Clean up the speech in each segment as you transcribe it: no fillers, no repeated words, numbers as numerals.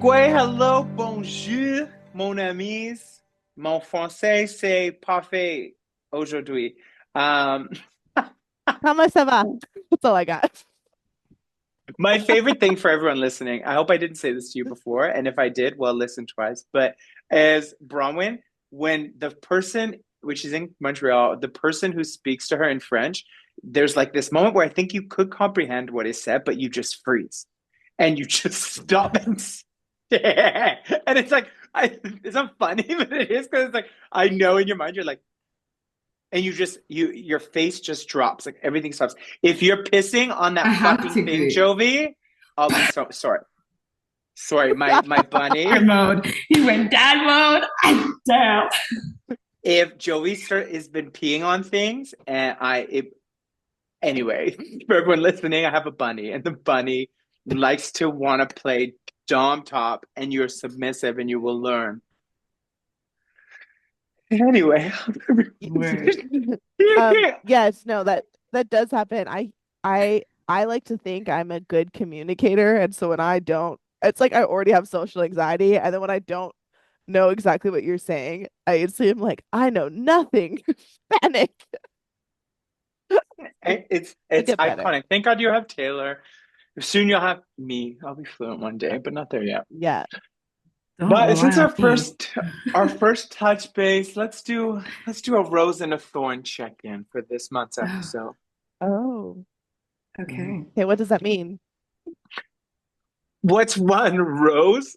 Quoi, hello, bonjour, mon amis. Mon français, c'est parfait aujourd'hui. Um, Comment ça va? That's all I got. my favorite thing for everyone listening, I hope I didn't say this to you before, and if I did, well, listen twice. But as Bronwyn, when the person, which is in Montreal, the person who speaks to her in French, there's like this moment where I think you could comprehend what is said, but you just freeze and you just stop and stare. And it's like, it's not funny, but it is because it's like, I know in your mind, you're like, and your face just drops, like everything stops. If you're pissing on I that have to fucking thing, agree. Jovi, I'll be so sorry. Sorry, my Dad bunny. mode. He went dad mode. I'm down. If Jovi has been peeing on things, and anyway, for everyone listening, I have a bunny, and the bunny likes to want to play dom top, and you're submissive, and you will learn. Anyway, Word. Yes, no, that does happen. I like to think I'm a good communicator, and so when I don't, it's like I already have social anxiety, and then when I don't know exactly what you're saying, I instantly am like, I know nothing. Panic. I it's get better. iconic. Thank God you have Taylor. Soon you'll have me. I'll be fluent one day, but not there yet. Yeah. Don't But rely since on me. our first touch base, let's do a rose and a thorn check-in for this month's Oh, episode. Oh. okay. Okay, what does that mean? What's one rose?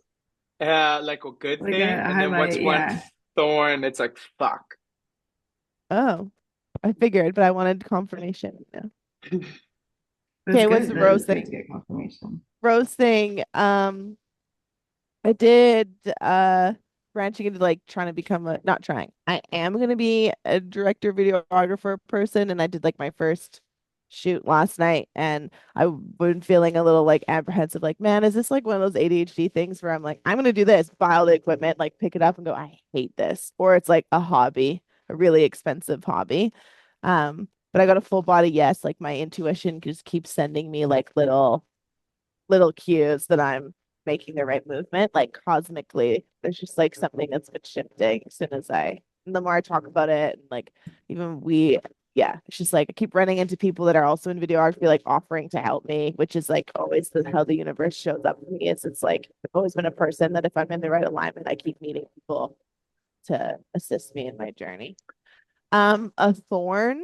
Like a good Like thing, a and then what's highlight, one yeah. thorn? It's like fuck. Oh, I figured, but I wanted confirmation. Yeah. That's Okay, what's good. the That rose is good thing? to get confirmation. Rose thing. I did branching into like trying to become a not trying. I am gonna be a director videographer person and I did like my first shoot last night and I've been feeling a little like apprehensive, like, man, is this like one of those ADHD things where I'm like, I'm gonna do this, buy all the equipment, like pick it up and go, I hate this. Or it's like a hobby, a really expensive hobby. But I got a full body yes, like my intuition just keeps sending me like little cues that I'm making the right movement. Like cosmically, there's just like something that's been shifting as soon as the more I talk about it, and like even yeah, it's just like I keep running into people that are also in videography, like offering to help me, which is like always how the universe shows up for me. It's like I've always been a person that if I'm in the right alignment, I keep meeting people to assist me in my journey. A thorn.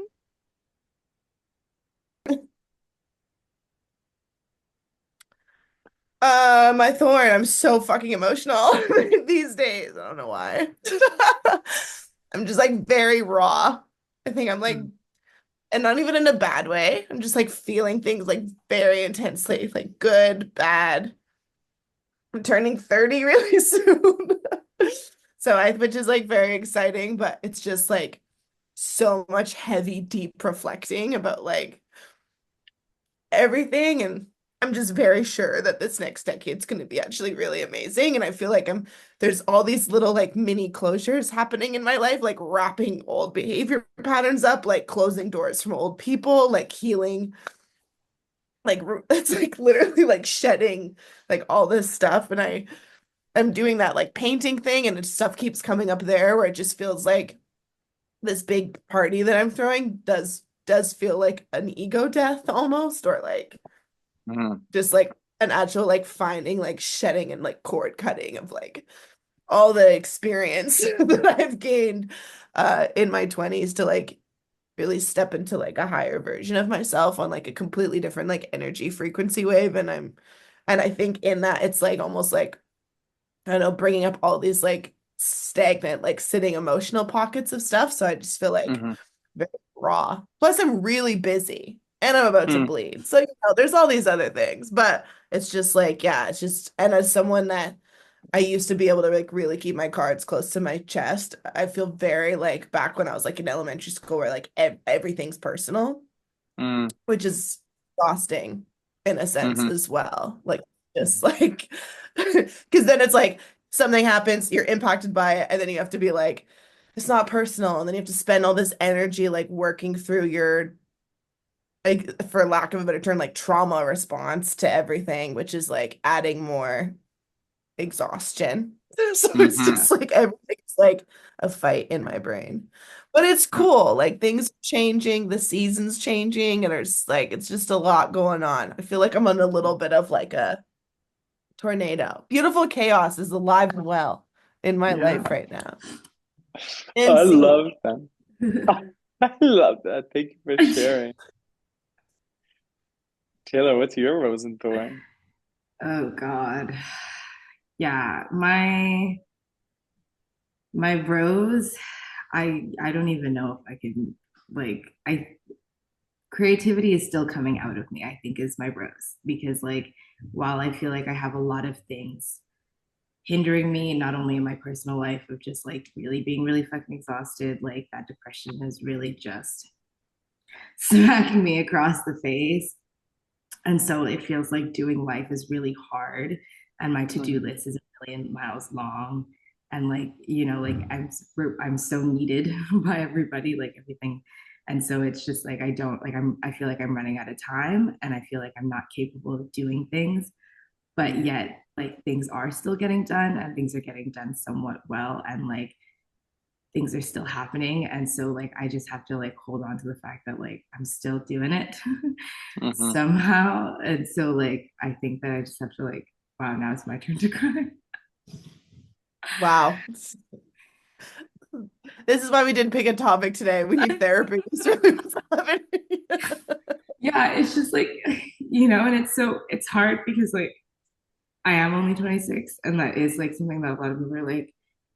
My thorn. I'm so fucking emotional these days. I don't know why. I'm just like very raw. I think I'm like, and not even in a bad way. I'm just like feeling things like very intensely, like good, bad. I'm turning 30 really soon. Which is like very exciting, but it's just like so much heavy, deep reflecting about like everything. And I'm just very sure that this next decade's going to be actually really amazing. And I feel like there's all these little like mini closures happening in my life, like wrapping old behavior patterns up, like closing doors from old people, like healing, like it's like literally like shedding like all this stuff. And I'm doing that like painting thing and stuff keeps coming up there where it just feels like this big party that I'm throwing does feel like an ego death almost, or like Mm-hmm. just like an actual like finding like shedding and like cord cutting of like all the experience that I've gained in my 20s to like really step into like a higher version of myself on like a completely different like energy frequency wave. And I think in that it's like almost like I don't know, bringing up all these like stagnant like sitting emotional pockets of stuff, so I just feel like Mm-hmm. very raw. Plus, I'm really busy and I'm about to Mm. bleed. So, there's all these other things, but it's just like, yeah, it's just, and as someone that I used to be able to like really keep my cards close to my chest, I feel very like back when I was like in elementary school where like everything's personal, Mm. which is exhausting in a sense Mm-hmm. as well. Like, just like, because then it's like something happens, you're impacted by it, and then you have to be like, it's not personal. And then you have to spend all this energy like working through your, like, for lack of a better term, like trauma response to everything, which is like adding more exhaustion. So it's Hmm. just like everything's like a fight in my brain. But it's cool. Like things changing, the seasons changing, and it's just a lot going on. I feel like I'm on a little bit of like a tornado. Beautiful chaos is alive and well in my Yeah. life right now. I MC. love that. I love that. Thank you for sharing. Taylor, what's your rose and thorn? Oh God. Yeah, my rose, I don't even know if I can like I creativity is still coming out of me, I think is my rose because like while I feel like I have a lot of things hindering me, not only in my personal life of just like really being really fucking exhausted, like that depression is really just smacking me across the face. And so it feels like doing life is really hard. And my to-do Mhm. list is a million miles long. And like, you know, like I'm so needed by everybody, like everything. And so it's just like I feel like I'm running out of time and I feel like I'm not capable of doing things, but yet like things are still getting done and things are getting done somewhat well. And like things are still happening, and so like I just have to like hold on to the fact that like I'm still doing it Mhm. somehow. And so like I think that I just have to like, wow, now it's my turn to cry. Wow. This is why we didn't pick a topic today. We need therapy. This really was happening. Yeah, it's just like, you know, and it's hard because like I am only 26 and that is like something that a lot of people are like,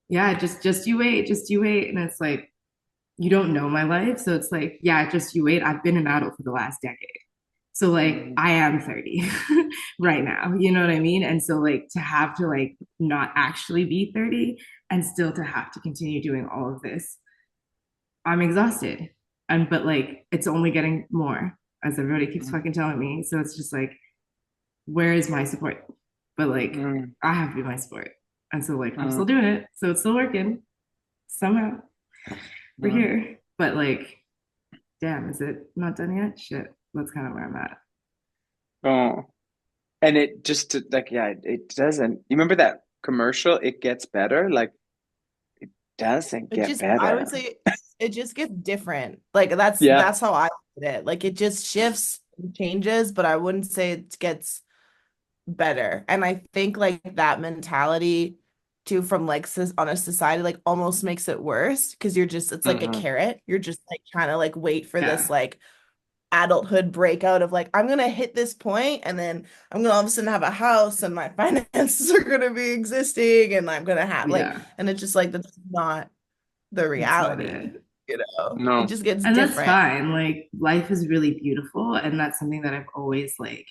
yeah, just you wait, just you wait. And it's like you don't know my life, so it's like, yeah, just you wait. I've been an adult for the last decade. So like Mhm. I am 30 right now, you know what I mean? And so like to have to like not actually be 30 and still to have to continue doing all of this, I'm exhausted. And but like it's only getting more as everybody keeps Mhm. fucking telling me. So it's just like, where is my support? But like Mhm. I have to be my support. And so like I'm still Mhm. doing it. So it's still working. Somehow we're Mhm. here. But like, damn, is it not done yet? Shit. That's kind of where I'm at. Oh, and it just like yeah, it doesn't. You remember that commercial? It gets better. Like it doesn't It get just, I would better. say it just gets different. Like that's Yeah. that's how I look at it. Like it just shifts and changes, but I wouldn't say it gets better. And I think like that mentality too from like on a society like almost makes it worse because it's like a Hmm. carrot. You're just like trying to like wait for this Yeah. like adulthood breakout of like I'm gonna hit this point and then I'm gonna all of a sudden have a house and my finances are gonna be existing and I'm gonna have like Yeah. and it's just like that's not the That's not reality, it. It No. just gets And that's different. fine. Like life is really beautiful. And that's something that I've always like,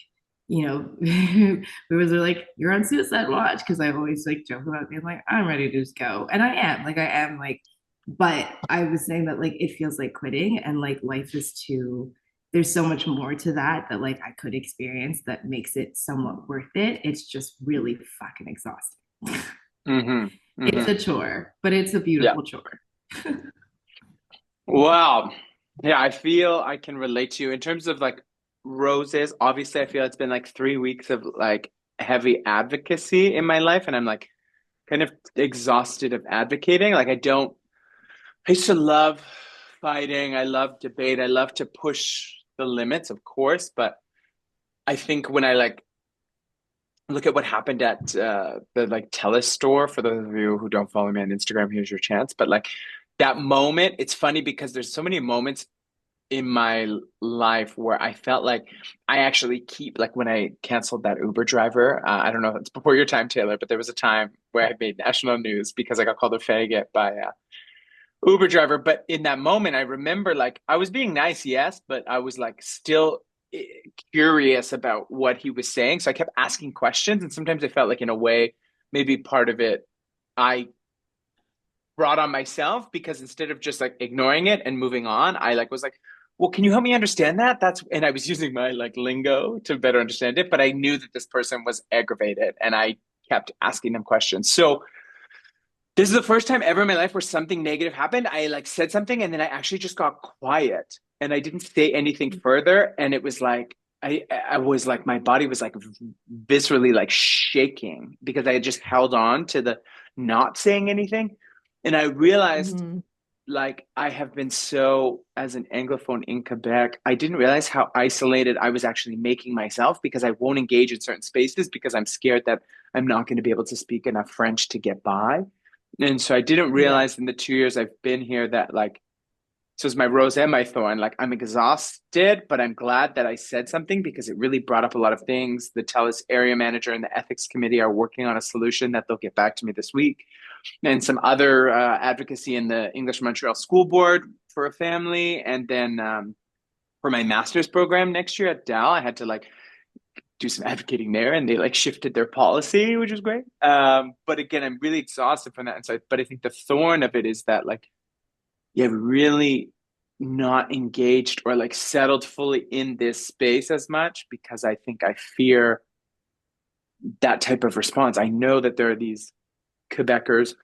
you know, viewers are like, you're on suicide watch. Cause I always like joke about being like, I'm ready to just go. And I am like, but I was saying that like it feels like quitting and like life is too, there's so much more to that that like I could experience that makes it somewhat worth it. It's just really fucking exhausting. Hmm. It's Hmm. a chore, but it's a Yeah. beautiful chore. Wow. Yeah, I feel I can relate to you in terms of like roses. Obviously, I feel it's been like 3 weeks of like heavy advocacy in my life, and I'm like kind of exhausted of advocating. Like I used to love fighting. I love debate. I love to push the limits, of course, but I think when I like look at what happened at the like Telus store, for those of you who don't follow me on Instagram, here's your chance. But like that moment, it's funny because there's so many moments in my life where I felt like I actually keep like when I canceled that Uber driver. I don't know if it's before your time, Taylor, but there was a time where I made national news because I got called a faggot by a Uber driver. But in that moment, I remember like I was being nice, yes, but I was like still eh, curious about what he was saying. So I kept asking questions, and sometimes I felt like in a way, maybe part of it I brought on myself because instead of just like ignoring it and moving on, I like was like, well, can you help me understand that? That's and I was using my like lingo to better understand it, but I knew that this person was aggravated and I kept asking them questions. So this is the first time ever in my life where something negative happened. I like said something and then I actually just got quiet and I didn't say anything further. And it was like, I was like, my body was like viscerally like shaking because I had just held on to the not saying anything. And I realized Mhm. like I have been so, as an Anglophone in Quebec, I didn't realize how isolated I was actually making myself because I won't engage in certain spaces because I'm scared that I'm not going to be able to speak enough French to get by. And so I didn't Yeah. realize in the 2 years I've been here that like, so it's my rose and my thorn. Like I'm exhausted, but I'm glad that I said something because it really brought up a lot of things. The TELUS area manager and the ethics committee are working on a solution that they'll get back to me this week, and some other advocacy in the English Montreal School Board for a family. And then for my master's program next year at Dal, I had to like do some advocating there, and they like shifted their policy, which was great. But again, I'm really exhausted from that. And so, but I think the thorn of it is that like, yeah, really not engaged or like settled fully in this space as much because I think I fear that type of response. I know that there are these Quebecers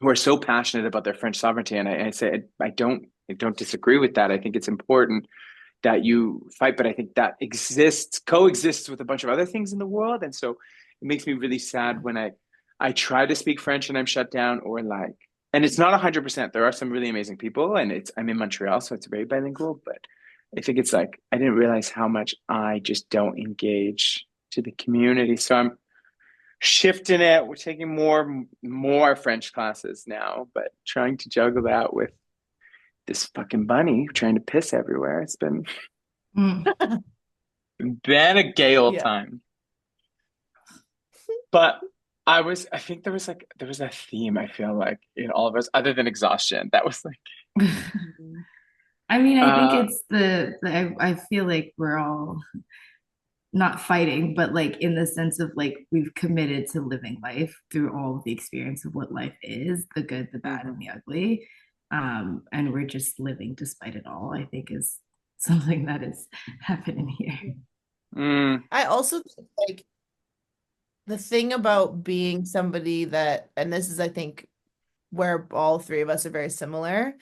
who are so passionate about their French sovereignty, and I say I don't disagree with that. I think it's important that you fight, but I think that coexists with a bunch of other things in the world, and so it makes me really sad when I try to speak French and I'm shut down, or like, and it's not 100%. There are some really amazing people, and I'm in Montreal, so it's very bilingual, but I think it's like I didn't realize how much I just don't engage to the community, so I'm shifting it. We're taking more French classes now, but trying to juggle that with this fucking bunny trying to piss everywhere. It's Mm. been a gay old Yeah. time. But I think there was a theme, I feel like, in all of us, other than exhaustion. That was like Mhm. I mean, I think uh it's I feel like we're all not fighting, but like in the sense of like we've committed to living life through all of the experience of what life is, the good, the bad, and mhm, the ugly. And we're just living despite it all, I think is something that is happening here. mm, I also think, like, the thing about being somebody that, and this is, I think, where all three of us are very similar,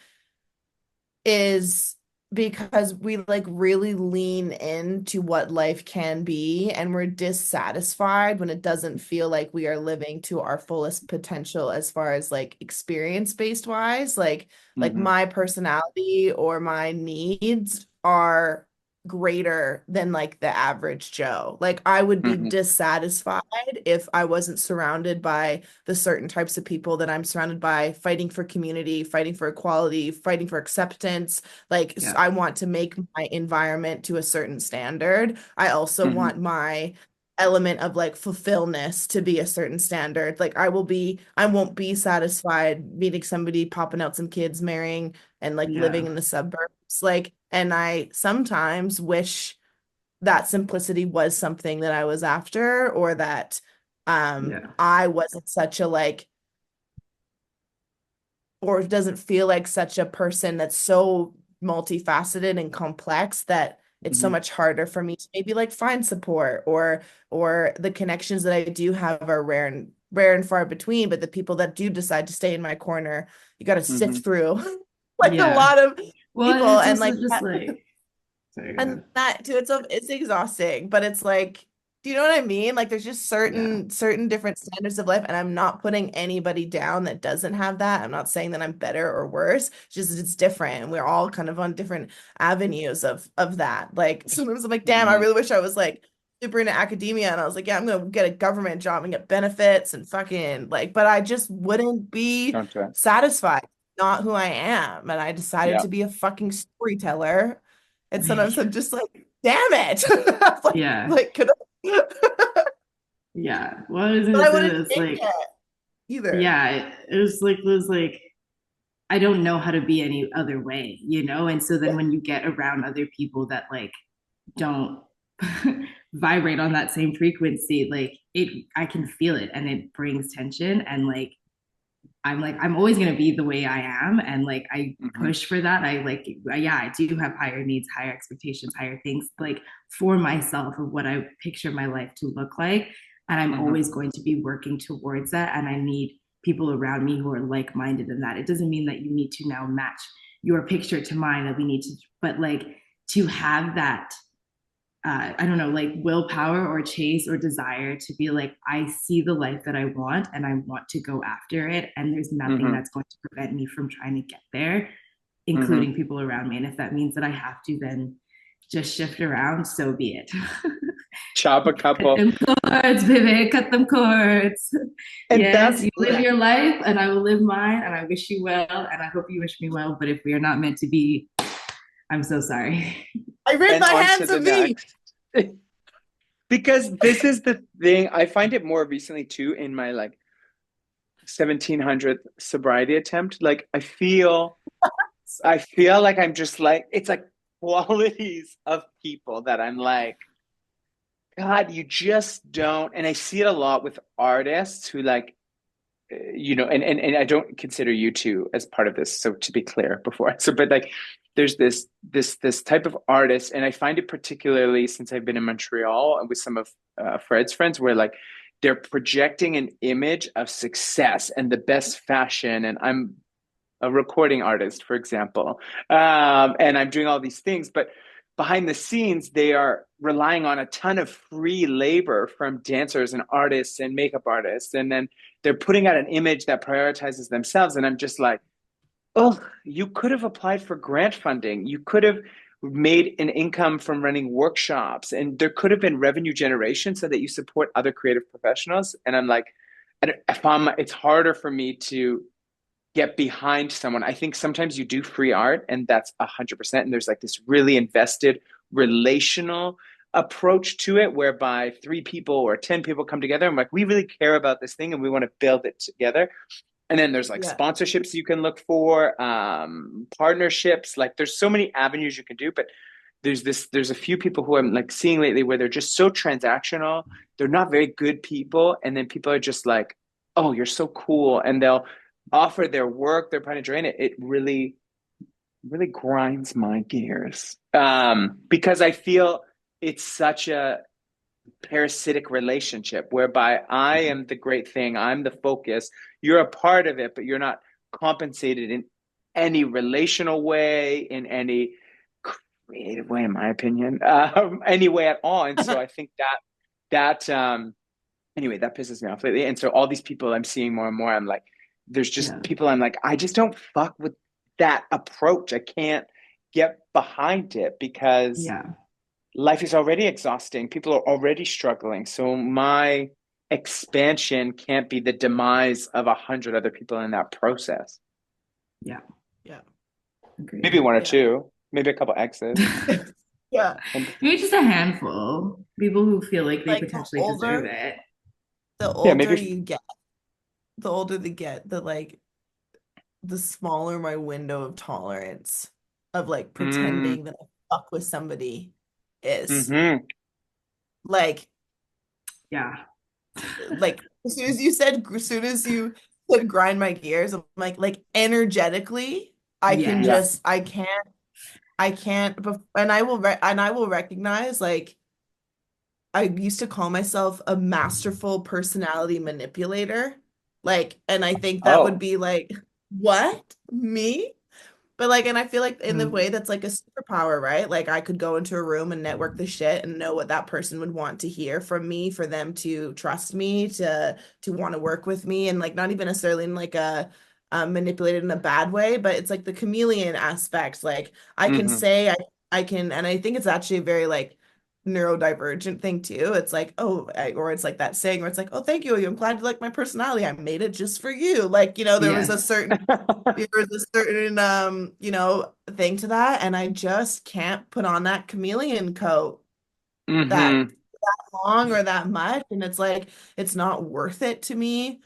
is because we like really lean into what life can be, and we're dissatisfied when it doesn't feel like we are living to our fullest potential as far as like experience based wise. Like mhm, my personality or my needs are greater than like the average Joe. Like I would be mhm, dissatisfied if I wasn't surrounded by the certain types of people that I'm surrounded by, fighting for community, fighting for equality, fighting for acceptance. Like Yeah. I want to make my environment to a certain standard. I also mhm, want my element of like fulfillness to be a certain standard. Like I won't be satisfied meeting somebody, popping out some kids, marrying, and like living Yeah. in the suburbs. Like, and I sometimes wish that simplicity was something that I was after, or that Yeah. I wasn't such a like, or it doesn't feel like such a person that's so multifaceted and complex that it's so mhm, much harder for me to maybe like find support, or the connections that I do have are rare and far between, but the people that do decide to stay in my corner, you got to sift mhm, through like a Yeah. lot of Well, and people, it's and also like just that, like, sorry, go and ahead. that to itself it's exhausting, but it's like, do you know what I mean? Like there's just Yeah. certain different standards of life, and I'm not putting anybody down that doesn't have that. I'm not saying that I'm better or worse. It's just it's different. And we're all kind of on different avenues of that. Like sometimes I'm like, damn, I mhm. really wish I was like super into academia, and I was like, yeah, I'm gonna get a government job and get benefits and fucking like, but I just wouldn't be Don't do it. satisfied. Not who I am. And I decided Yeah. to be a fucking storyteller. And sometimes I'm just like, damn it. Like, Yeah. like could I, Yeah. Well, I was but gonna I say wouldn't that it's change like, it either. yeah, it was like I don't know how to be any other way, you know? And so then Yeah. when you get around other people that like don't vibrate on that same frequency, like I can feel it and it brings tension. And like, I'm always going to be the way I am. And like, I Mhm, push for that. Yeah, I do have higher needs, higher expectations, higher things like for myself of what I picture my life to look like. And I'm mhm, always going to be working towards that. And I need people around me who are like minded in that. It doesn't mean that you need to now match your picture to mine, that we need to, but like to have that I don't know, like willpower or chase or desire to be like, I see the life that I want and I want to go after it. And there's nothing Mm-hmm. that's going to prevent me from trying to get there, Mm-hmm. including people around me. And if that means that I have to then just shift around, so be it. Chop a Cut couple. them cords, baby, cut them cords. And Yes, that's you live your life and I will live mine. And I wish you well. And I hope you wish me well. But if we are not meant to be, I'm so sorry. I raise and my on hand to to the me. next. Because this is the thing, I find it more recently too in my like 1700th sobriety attempt. Like I feel like I'm just like it's like qualities of people that I'm like, God, you just don't. And I see it a lot with artists who like and I don't consider you two as part of this. So to be clear before, so but like there's this type of artist, and I find it particularly since I've been in Montreal and with some of Fred's friends, where like they're projecting an image of success and the best fashion, and I'm a recording artist, for example, and I'm doing all these things, but behind the scenes, they are relying on a ton of free labor from dancers and artists and makeup artists, and then they're putting out an image that prioritizes themselves. And I'm just like, oh, you could have applied for grant funding. You could have made an income from running workshops, and there could have been revenue generation so that you support other creative professionals. And I'm like, it's harder for me to get behind someone. I think sometimes you do free art and that's 100%. And there's like this really invested relational approach to it whereby 3 people or 10 people come together and like, we really care about this thing and we want to build it together. And then there's like Yeah. sponsorships you can look for, partnerships. Like there's so many avenues you can do, but there's a few people who I'm like seeing lately where they're just so transactional. They're not very good people. And then people are just like, oh, you're so cool. And they'll offer their work, they're trying to drain it. It really grinds my gears. Because I feel it's such a parasitic relationship whereby I am the great thing, I'm the focus, you're a part of it, but you're not compensated in any relational way, in any creative way, in my opinion, any way at all. And so I think that anyway, that pisses me off lately. And so all these people I'm seeing more and more, I'm like, there's just Yeah. people I'm like, I just don't fuck with that approach. I can't get behind it because Yeah. life is already exhausting. People are already struggling. So my expansion can't be the demise of 100 other people in that process. Yeah. Yeah. Maybe Agreed. one or Yeah. two, maybe a couple exes. Yeah. And Maybe just a handful. People who feel like they Like potentially deserve it. the yeah, older maybe. you get, the older they get, the like the smaller my window of tolerance of like Mm, pretending that I fuck with somebody is. hmm Like Yeah. as soon as you said grind my gears, I'm like energetically, I can Yes. Yeah. just I can't and I will recognize like I used to call myself a masterful personality manipulator. Like, and I think that would Oh. be like, what? Me? But like, and I feel like in the Mm, way that's like a superpower, right? Like I could go into a room and network the shit and know what that person would want to hear from me for them to trust me, to want to work with me, and like not even necessarily in like a manipulated in a bad way, but it's like the chameleon aspect. Like I can hmm say I can, and I think it's actually a very like neurodivergent thing too. It's like, oh, or it's like that saying where it's like, oh, thank you. I'm glad you like my personality. I made it just for you. Like, there was a yes. certain thing to that, and I just can't put on that chameleon coat that hmm long or that much, and it's like it's not worth it to me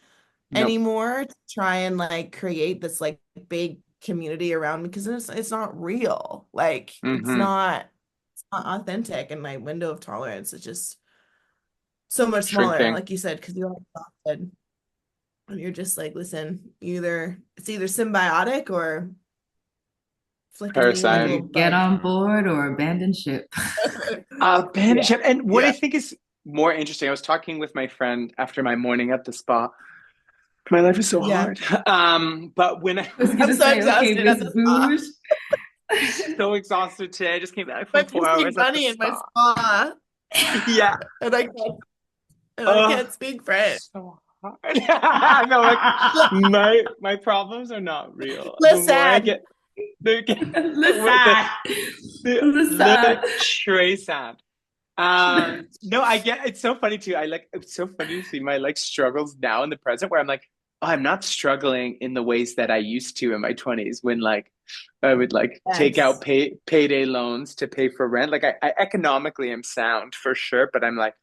Nope. anymore to try and like create this like big community around me because it's not real. Like hmm it's not authentic, and my window of tolerance is just so much smaller, Shrinking. like you said, because you're exhausted and you're just like, listen, it's either symbiotic or flicking me with a Parasite. little Either get bug. on board or abandon ship. Yeah. Bandage. And what I Yeah. think is more interesting, I was talking with my friend after my morning at the spa. My life is so Yeah. hard. But when I I was I'm gonna so say, okay, exhausted at Miss the spa. Bouge. so exhausted today. I just came back My from 4 hours missing at the bunny in my spa. spa, Yeah. and I Oh, can't speak French. so hard. I know, like my problems are not real. The more I Listen, get, the Listen. the Listen. tray sound. No, I get it's so funny too. It's so funny to see my like struggles now in the present where I'm like, oh, I'm not struggling in the ways that I used to in my 20s when like I would like take out yes. payday loans to pay for rent. Like I economically am sound for sure, but I'm like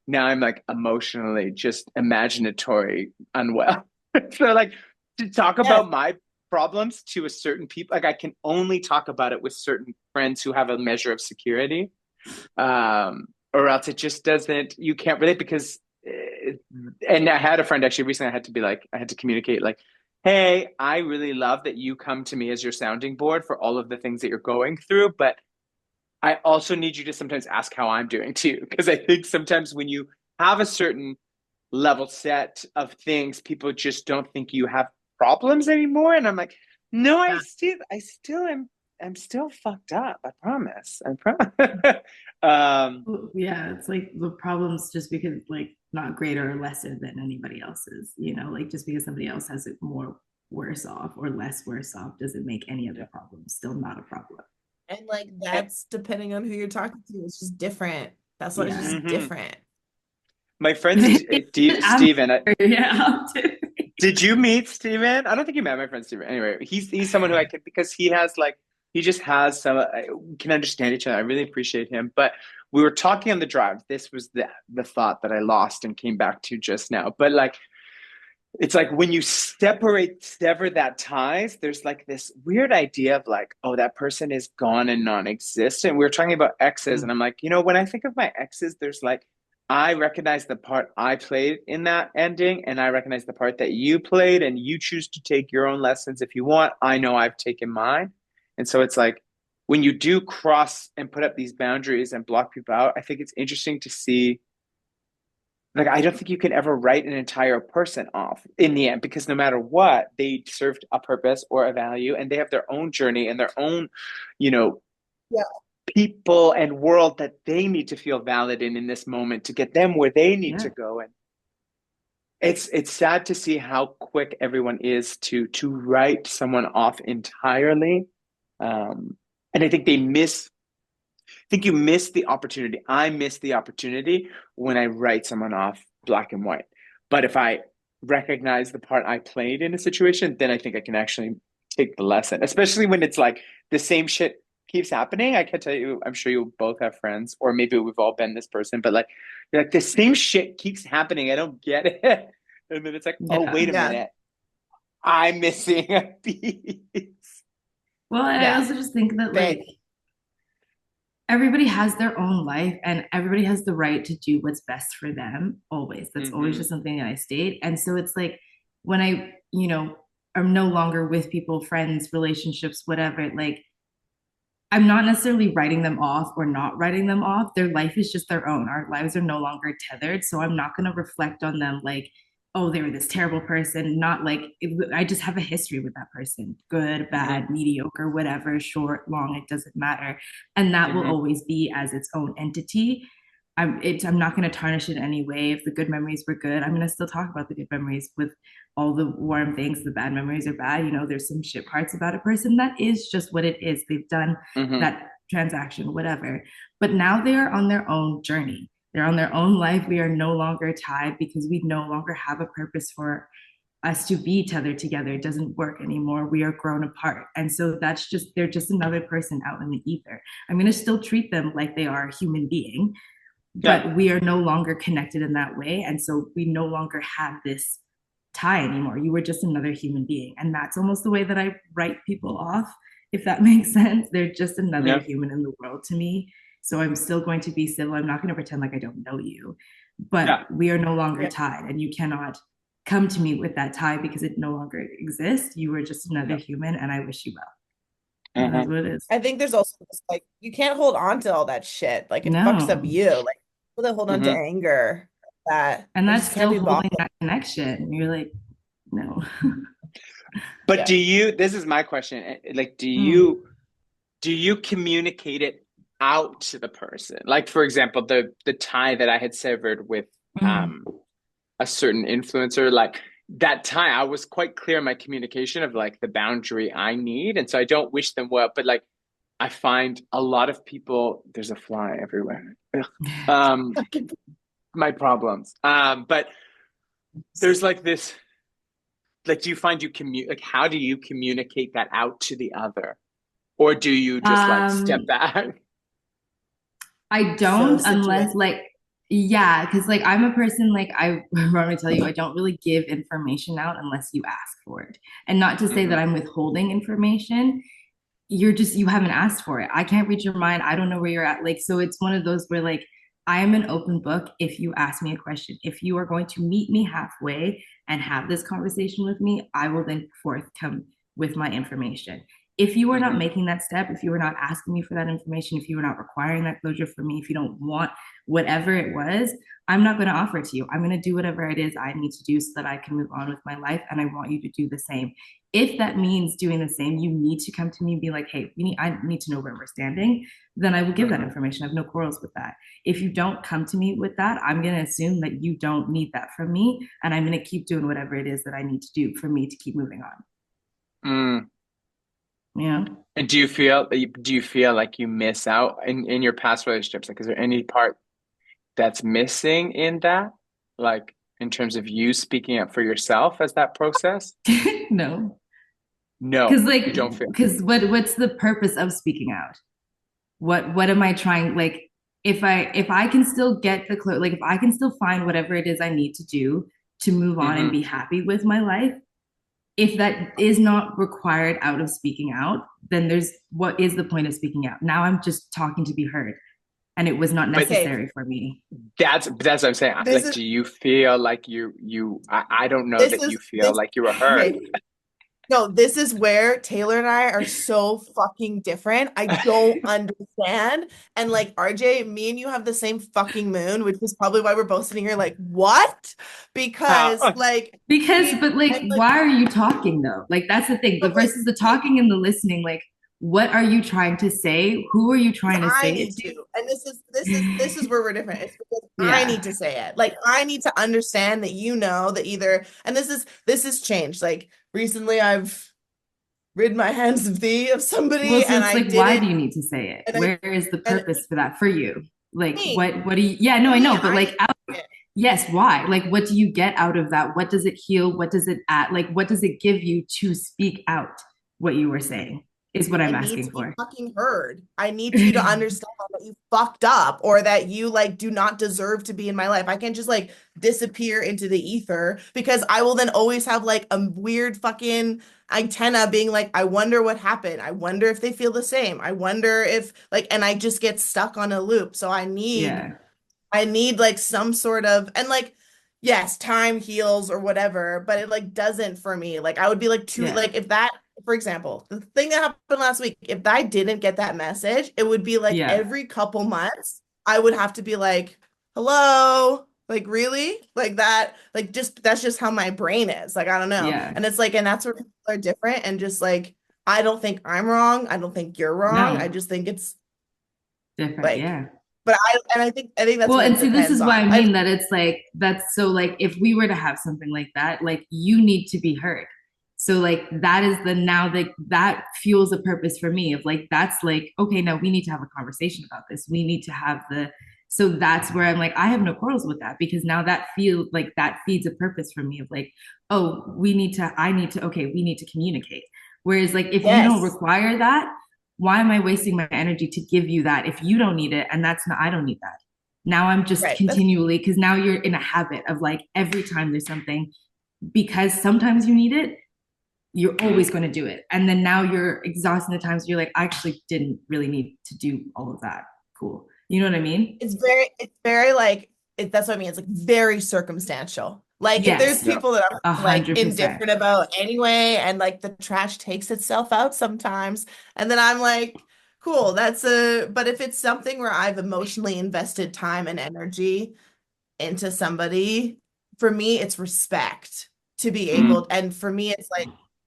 now I'm like emotionally just imaginatory unwell. So like to talk Yes. about my problems to a certain people, like I can only talk about it with certain friends who have a measure of security, or else it just doesn't. You can't relate because. And I had a friend actually recently. I had to be like, I had to communicate like, hey, I really love that you come to me as your sounding board for all of the things that you're going through, but I also need you to sometimes ask how I'm doing too, because I think sometimes when you have a certain level set of things, people just don't think you have problems anymore. And I'm like, no, I still am. I'm still fucked up. I promise. I promise. Yeah, it's like the problem's just because like not greater or lesser than anybody else's, like just because somebody else has it more worse off or less worse off doesn't make any Yeah. other problem still not a problem. And like Eh, that's depending on who you're talking to. It's just different. That's why it's Yeah. just mhm. different. My friend I'm Steven, yeah. did you meet Steven? I don't think you met my friend Steven. Anyway, he's someone who I could because he has like he just has some we can understand each other. I really appreciate him. But we were talking on the drive. This was the thought that I lost and came back to just now. But like it's like when you sever that ties, there's like this weird idea of like, oh, that person is gone and non-existent. We were talking about exes, and I'm like, when I think of my exes, there's like I recognize the part I played in that ending, and I recognize the part that you played, and you choose to take your own lessons if you want. I know I've taken mine. And so it's like when you do cross and put up these boundaries and block people out, I think it's interesting to see like I don't think you can ever write an entire person off in the end because no matter what, they served a purpose or a value and they have their own journey and their own, you know, Yeah. people and world that they need to feel valid in this moment to get them where they need Yeah. to go. And it's sad to see how quick everyone is to write someone off entirely. And I think you miss the opportunity. I miss the opportunity when I write someone off black and white. But if I recognize the part I played in a situation, then I think I can actually take the lesson, especially when it's like the same shit keeps happening. I can tell you, I'm sure you both have friends, or maybe we've all been this person, but like, you're like, the same shit keeps happening. I don't get it. And then it's like, oh, Yeah. wait a Yeah. minute. I'm missing a piece. Well, I Yeah. also just think that Thank like everybody has their own life and everybody has the right to do what's best for them always. That's always Mm-hmm. just something that I state. And so it's like when I, am no longer with people, friends, relationships, whatever, like I'm not necessarily writing them off or not writing them off. Their life is just their own. Our lives are no longer tethered. So I'm not going to reflect on them like, oh, they were this terrible person. Not like I just have a history with that person good, Mm-hmm. bad, mediocre, whatever, short, long, it doesn't matter. And that will Mm-hmm. always be as its own entity. I'm not going to tarnish it anyway. If the good memories were good, I'm going to still talk about the good memories with all the warm things. The bad memories are bad. There's some shit parts about a person. That is just what it is. They've done Mm-hmm. that transaction, whatever. But now they are on their own journey. They're on their own life. We are no longer tied because we no longer have a purpose for us to be tethered together. It doesn't work anymore. We are grown apart. And so they're just another person out in the ether. I'm going to still treat them like they are a human being, Yeah. but we are no longer connected in that way. And so we no longer have this tie anymore. You were just another human being. And that's almost the way that I write people off, if that makes sense. They're just another Yeah. human in the world to me. So I'm still going to be civil. I'm not going to pretend like I don't know you, but Yeah. we are no longer Yeah. tied. And you cannot come to me with that tie because it no longer exists. You were just another Yeah. human, and I wish you well. And Uh-huh. that's what it is. I think there's also this, like you can't hold on to all that shit. Like it fucks up No. you. Like people that hold on to Mm-hmm. anger, that And it that's just can't still be holding bottled. that connection. You're like, no. But Yeah. this is my question. Like, Mm. do do you communicate it out to the person? Like, for example, the tie that I had severed with Mhm. a certain influencer, like that tie, I was quite clear in my communication of like the boundary I need. And so I don't wish them well, but like I find a lot of people, there's a fly everywhere. Ugh. Um, my problems. But there's like this, like, do you find like, how do you communicate that out to the other? Or do you just like step Um, back? I So don't situated. unless like yeah, because like I'm a person like I want to tell you I don't really give information out unless you ask for it. And not to say that Hmm. I'm withholding information. You haven't asked for it. I can't read your mind. I don't know where you're at. Like, so it's one of those where like I am an open book if you ask me a question. If you are going to meet me halfway and have this conversation with me, I will then forthcome with my information. If you are not Hmm. making that step, if you are not asking me for that information, if you are not requiring that closure from me, if you don't want whatever it was, I'm not going to offer it to you. I'm going to do whatever it is I need to do so that I can move on with my life. And I want you to do the same. If that means doing the same, you need to come to me and be like, hey, I need to know where we're standing, then I will give that Hmm. information. I have no quarrels with that. If you don't come to me with that, I'm going to assume that you don't need that from me. And I'm going to keep doing whatever it is that I need to do for me to keep moving on. Mm. Yeah. And do you feel like you miss out in your past relationships? Like, is there any part that's missing in that? Like, in terms of you speaking up for yourself as that process? No. No, Because like, you don't feel. because what's the purpose of speaking out? What am I trying like if I can still get like if I can still find whatever it is I need to do to move on and Hmm. be happy with my life, if that is not required out of speaking out, then there's what is the point of speaking out? Now I'm just talking to be heard and it was not But Okay, necessary for me. that's what I'm saying. this Like, is do you feel like I don't know this that is you feel this like you were heard. okay. No, this is where Taylor and I are so fucking different. I don't understand. And like RJ, me and you have the same fucking moon, which is probably why we're both sitting here like, what? Because Uh, like Because we but like and like why are you talking though? Like that's the thing. The but like versus the talking and the listening, like what are you trying to say? Who are you because trying to I say it need to? to. And this is where we're different. It's because I Yeah. need to say it. Like I need to understand that you know that either and this is changed. Like recently I've rid my hands of thee of Well, somebody so and it's I like, did why it do you need to say it? and I Where is the and purpose for that for you? Like, me, what do you, yeah, no, for I me, know, but I like, need it. yes, why? Like, what do you get out of that? What does it heal? What does it add? Like, what does it give you to speak out what you were saying is what I I'm need asking to be for. fucking heard. I need for you to understand that you fucked up or that you like do not deserve to be in my life. I can't just like disappear into the ether because I will then always have like a weird fucking antenna being like, I wonder what happened. I wonder if they feel the same. I wonder if like, and I just get stuck on a loop. So Yeah. I need like some sort of and like yes, time heals or whatever, but it like doesn't for me. Like I would be like too Yeah. like if that for example, the thing that happened last week, if I didn't get that message, it would be like Yeah. every couple months I would have to be like, "Hello?" Like really? Like that like just that's just how my brain is. Like I don't know. Yeah. And it's like and that's where people are different and just like I don't think I'm wrong. I don't think you're wrong. I No, just think it's different. like Yeah. but I think that's Well, what and it see, this depends is why on. I I mean that it's like that's so like if we were to have something like that, like you need to be heard. So like that is the now that fuels a purpose for me of like that's like okay, now we need to have a conversation about this. We need to have the so that's where I'm like I have no quarrels with that because now that feel like that feeds a purpose for me of like oh I need to okay we need to communicate. Whereas like if you don't yes, require that, why am I wasting my energy to give you that if you don't need it and that's not I don't need that. Now I'm just right. That's continually because now you're in a habit of like every time there's something because sometimes you need it, you're always going to do it. And then now you're exhausting the times you're like, I actually didn't really need to do all of that. Cool. You know what I mean? it's very like that's what I mean. It's like very circumstantial. Like if there's Yes, yeah. people that I'm like 100%. indifferent about anyway, and like the trash takes itself out sometimes, and then I'm like, cool, that's a but if it's something where I've emotionally invested time and energy into somebody, for me, it's respect to be Mm. able, and for me,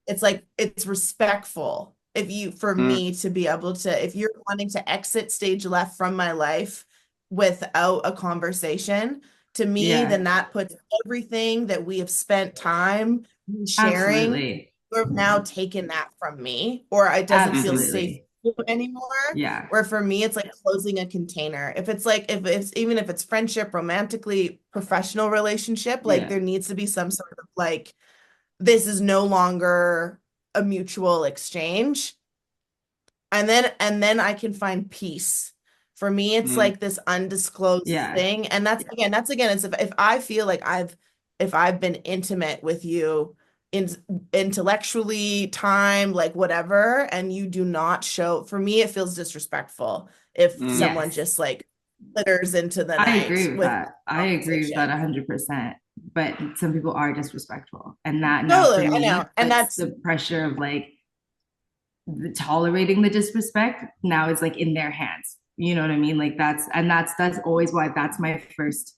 it's like it's respectful for Mm, me to be able to, if you're wanting to exit stage left from my life without a conversation, to me, Yeah, then that puts everything that we have spent time sharing, absolutely. you have now taken that from me, or it doesn't feel safe Absolutely. anymore. Yeah. Or for me, it's like closing a container. If it's like, if it's even if it's friendship, romantically, professional relationship, like Yeah. there needs to be some sort of like, this is no longer a mutual exchange. And then I can find peace. For me, it's mm, like this undisclosed Yeah. thing. And that's again, it's if I feel like if I've been intimate with you in intellectually, time, like whatever, and you do not show, for me, it feels disrespectful if mm, someone Yes. just like glitters into the I night agree with with that. I agree with that conversation. 100%. But some people are disrespectful. And that now for Totally, I know. me And puts that's the pressure of like tolerating the disrespect now is like in their hands. You know what I mean? Like that's always why that's my first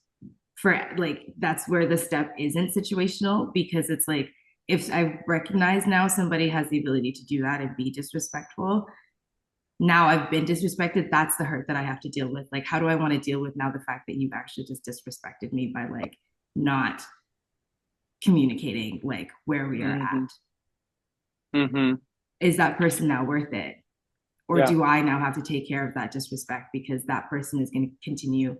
for like that's where the step isn't situational because it's like if I recognize now somebody has the ability to do that and be disrespectful, now I've been disrespected. That's the hurt that I have to deal with. Like, how do I want to deal with now the fact that you've actually just disrespected me by like not communicating like where we are mm-hmm, at? mm-hmm. Is that person now worth it? Or Yeah. do I now have to take care of that disrespect because that person is going to continue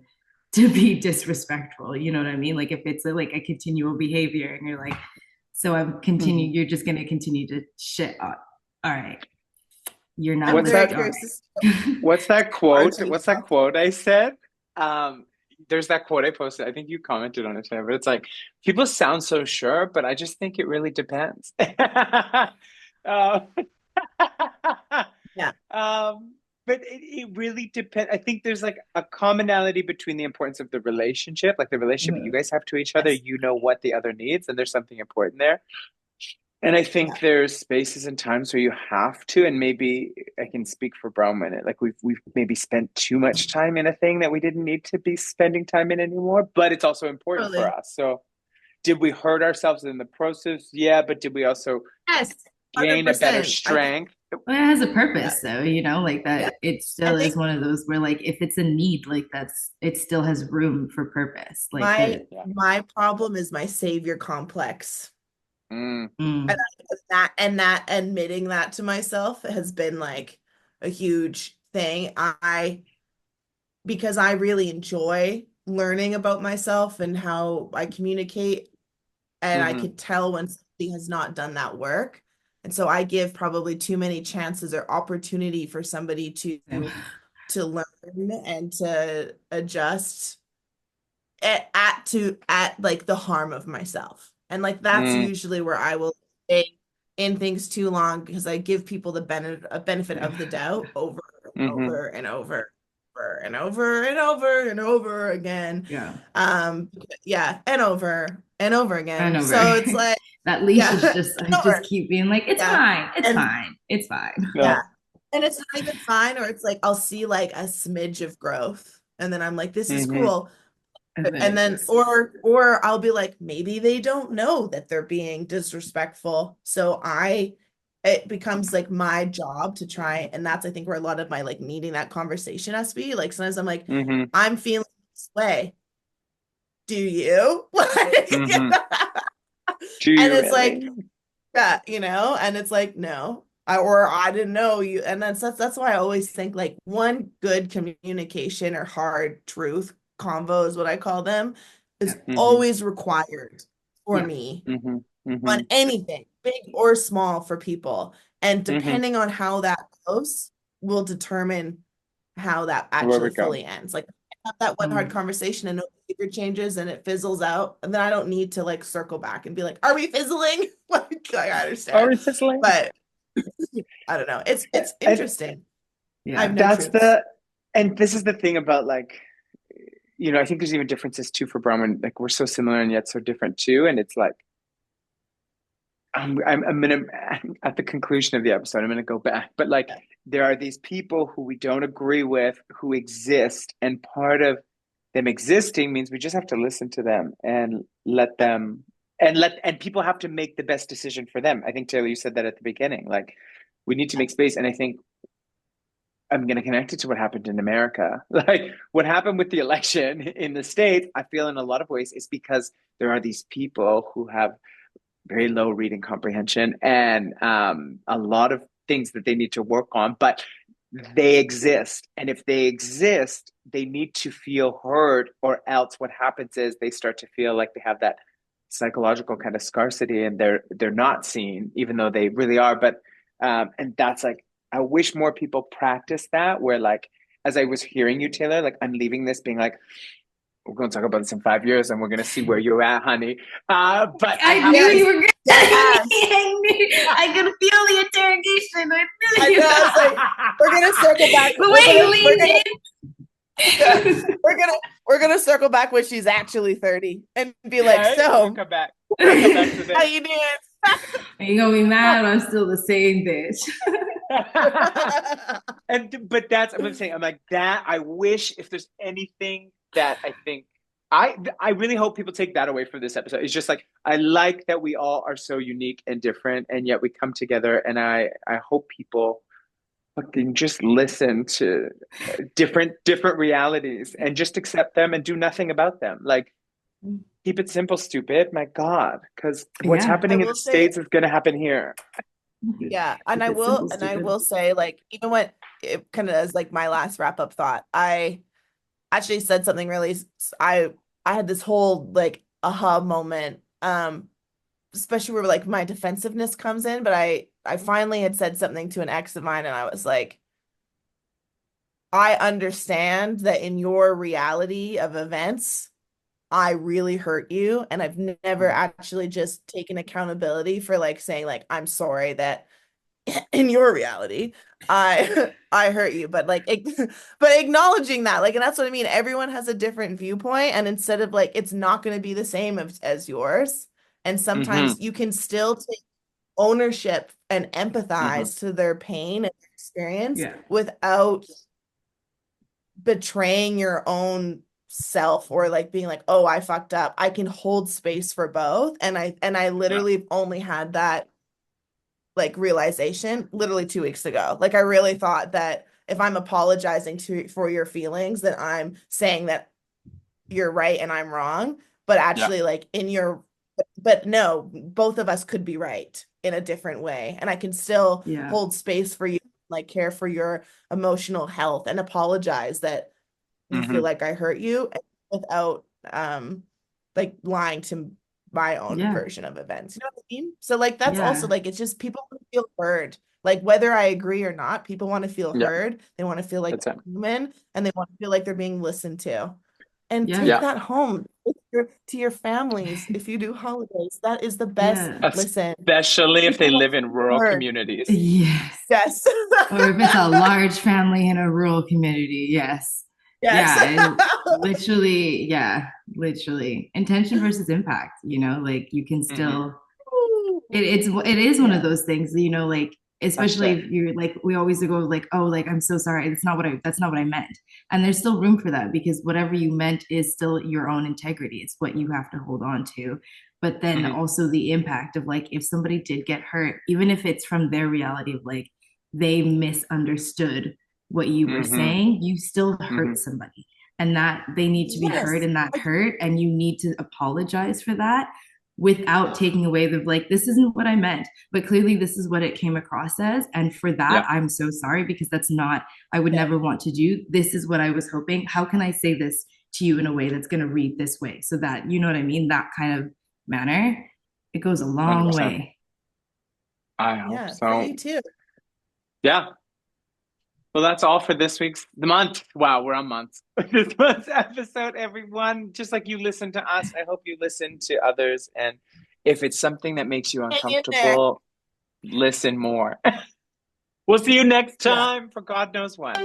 to be disrespectful? You know what I mean? Like if it's like a continual behavior and you're like, so I'm Mm-hmm. continue, you're just going to continue to shit up. All right. You're not I'm What's very that? listening. All curious to see right. What's that our quote? two What's that quote I said? Um, there's that quote I posted. I think you commented on it today, but it's like people sound so sure, but I just think it really depends. Uh, yeah. but it really depends. I think there's like a commonality between the importance of the relationship, like the relationship you Mhm. guys have to each other. Yes. You know what the other needs, and there's something important there. And I Yeah. think there's spaces and times where you have to, and maybe I can speak for Brown minute. Like we've maybe spent too much time in a thing that we didn't need to be spending time in anymore, but it's also important for Totally. us. So did we hurt ourselves in the process? Yeah, but did we also Yes. gain a better 100%. I think, strength? Well, it has a yeah. purpose though, you know, like Yeah. that it I still is think one of those where like if it's a need, like that's it still has room for purpose. Like my the Yeah. my problem is my savior complex. Mm, And mm, that admitting that to myself has been like a huge thing. Because I really enjoy learning about myself and how I communicate, and I hmm could tell when somebody has not done that work. And so I give probably too many chances or opportunity for somebody to learn and to adjust at like the harm of myself. And like that's mm, usually where I will stay in things too long because I give people the benefit of the doubt over and hmm over and over and over and over and over again. yeah, Um yeah, and over and again. over. So it's like, That leash is yeah, just I just over. keep being like, it's Yeah. fine, it's And fine, it's fine. yeah. yeah. And it's not even fine, or it's like I'll see like a smidge of growth. And then I'm like, this is hmm cool. And then And it then just or I'll be like, maybe they don't know that they're being disrespectful. So it becomes like my job to try, and that's I think where a lot of my like needing that conversation has to be. Like sometimes I'm like, hmm I'm feeling this way. Do you? Like, hmm Do and you it's like, really? yeah, and it's like, no. Or I didn't know you. And that's why I always think like one good communication or hard truth convo is what I call them, is yeah, hmm always required for yeah, me hmm on hmm anything, big or small for people. And hmm depending on how that goes, will determine how that Where we actually go. fully ends. Like have that one hard mm, conversation and no behavior changes and it fizzles out, and then I don't need to like circle back and be like, "Are we fizzling?" Like I Are understand, we fizzling? but I don't know. It's I, interesting. I have yeah, no that's truths. and this is the thing about like, I think there's even differences too for Brahman. Like we're so similar and yet so different too. And it's like, I'm gonna, at the conclusion of the episode, I'm gonna go back. But like, there are these people who we don't agree with who exist. And part of them existing means we just have to listen to them and let them, and people have to make the best decision for them. I think Taylor, you said that at the beginning. Like, we need to make space. And I think I'm going to connect it to what happened in America. Like what happened with the election in the States, I feel in a lot of ways is because there are these people who have very low reading comprehension and a lot of things that they need to work on, but they exist. And if they exist, they need to feel heard, or else what happens is they start to feel like they have that psychological kind of scarcity and they're not seen, even though they really are. But and that's like, I wish more people practice that, where like, as I was hearing you, Taylor, like I'm leaving this being like, we're going to talk about this in 5 years and we're going to see where you're at, honey. But I knew you were going to. I could feel the interrogation. I knew you. I was like, we're gonna circle back. We're gonna circle back when she's actually 30 and be like, so we'll come back. We'll come back to this. How you doing? Are you gonna be mad? I'm still the same bitch. But that's I'm saying, I'm like that. I wish if there's anything that I think I really hope people take that away from this episode. It's just like, I like that we all are so unique and different, and yet we come together. And I hope people fucking just listen to different realities and just accept them and do nothing about them. Like, keep it simple, stupid. My God, because what's happening in the States is going to happen here. Yeah, and I will say, like, even when it kind of as like my last wrap up thought, I actually said something really. I had this whole like aha moment, especially where like my defensiveness comes in. But I finally had said something to an ex of mine, and I was like, I understand that in your reality of events, I really hurt you, and I've never actually just taken accountability for like saying like, I'm sorry that in your reality I hurt you, but like but acknowledging that, like, and that's what I mean, everyone has a different viewpoint, and instead of like, it's not going to be the same as yours, and sometimes you can still take ownership and empathize to their pain and their experience without betraying your own self, or like being like, oh, I fucked up. I can hold space for both. And I literally only had that like realization literally 2 weeks ago. Like, I really thought that if I'm apologizing for your feelings, that I'm saying that you're right and I'm wrong, but actually like but no, both of us could be right in a different way. And I can still hold space for you, like care for your emotional health, and apologize that you feel like I hurt you, without like lying to my own version of events. You know what I mean? So like, that's also like, it's just people want to feel heard. Like, whether I agree or not, people want to feel heard. They want to feel like they're human, and they want to feel like they're being listened to. And take that home to your families. If you do holidays, that is the best. Listen, especially if they live in rural communities. Yes. Or if it's a large family in a rural community. Yes. Yeah, and literally intention versus impact, you know, like you can still it is one of those things, you know, like, especially if you're like, we always go like, oh, like, I'm so sorry, that's not what I meant. And there's still room for that, because whatever you meant is still your own integrity. It's what you have to hold on to. But then also the impact of like, if somebody did get hurt, even if it's from their reality of like, they misunderstood what you were saying, you still hurt somebody, and that they need to be heard in that hurt, and you need to apologize for that without taking away the like, this isn't what I meant, but clearly this is what it came across as, and for that I'm so sorry, because that's not, I would never want to do. This is what I was hoping. How can I say this to you in a way that's going to read this way, so that, you know what I mean, that kind of manner, it goes a long 100%. Way. I hope so. For you too. Yeah. Well, that's all for the month. Wow, we're on months. This month's episode, everyone. Just like you listen to us, I hope you listen to others. And if it's something that makes you uncomfortable, listen more. We'll see you next time for God knows what.